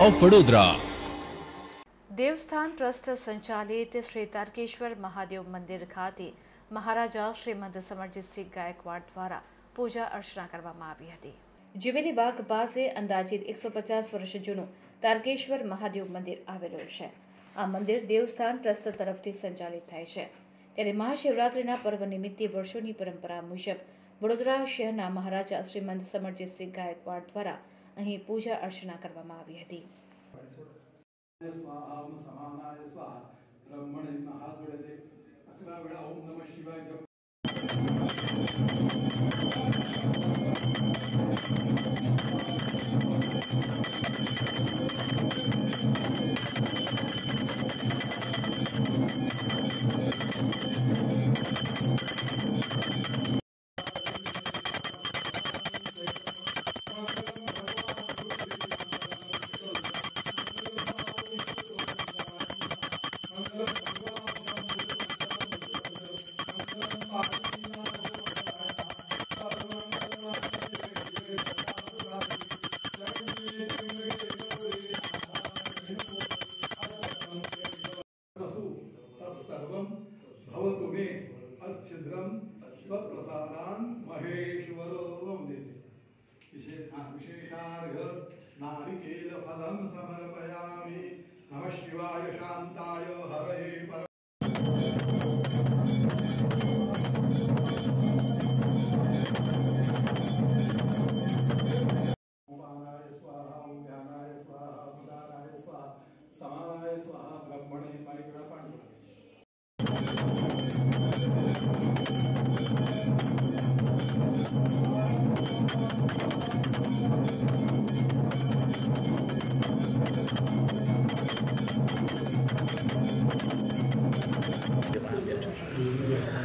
Of Vadodara. देवस्थान trust संचालित श्री तारकेश्वर महादेव मंदिर खाते महाराजा श्रीमंत समरजीतसिंह गायकवाड द्वारा पूजा अर्चना કરવામાં આવી હતી। જીવેલી બાગ પાસે અંદાજિત 150 વર્ષ જૂનું તારકેશ્વર મહાદેવ મંદિર આવેલું છે। આ મંદિર દેવસ્થાન ટ્રસ્ટ તરફથી સંચાલિત થાય છે। ત્યારે મહાશિવરાત્રિના પર્વ નિમિત્તે વર્ષોની પરંપરા મુજબ વડોદરા શહેરના મહારાજા શ્રીમંત સમરજીતસિંહ ગાયકવાડ દ્વારા અહીં પૂજા અર્ચના કરવામાં આવી હતી। भवतु मे अच्छिद्रम तत्प्रसादान महेश्वरो वंदेते। विशेषार्घ नारिकेल फलं समर्पयामि। नमः शिवाय शांताय हरये पर उपानाय स्वाहा उद्यानाय स्वाहा उदानाय स्वाहा समानाय स्वाहा ब्रह्मणे माईकडा पाणी।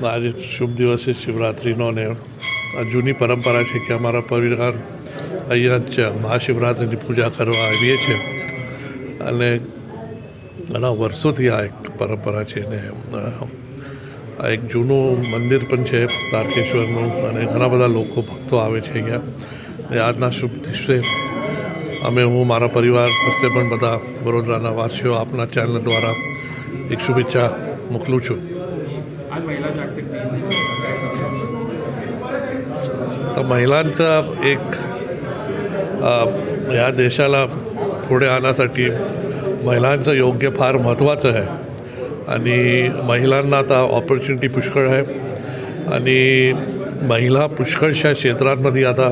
आज शुभ दिवस है शिवरात्रिनो ने जूनी परंपरा है कि अमरा परिवार अहींया महाशिवरात्रि पूजा करवा आवीए छे अने घणा वर्षोथी आ एक परंपरा है ने आ एक जूनू मंदिर पण छे तारकेश्वरनुं अने घणा बधा लोको भक्तो आवे छे अहींया। आजना शुभ दिवसे अमे हूँ मारा परिवार हस्ते पण बधा वडोदराना वासीओ आपना चैनल द्वारा एक शुभेच्छा मोकलूं छूं। तर महिलांचा एक या देशाला पुढे आणण्यासाठी महिलांचं योग्य फार महत्त्वाचं आहे आणि महिलांना आता ऑपॉर्च्युनिटी पुष्कळ आहे आणि महिला पुष्कळशा क्षेत्रांमध्ये आता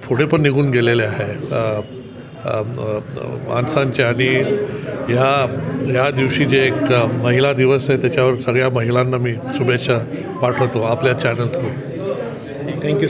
पुढे पण निघून गेलेले आहे माणसांच्या। आणि ह्या दिवशी जे एक महिला दिवस आहे त्याच्यावर सगळ्या महिलांना मी शुभेच्छा पाठवतो आपल्या चॅनल थ्रू। थँक्यू।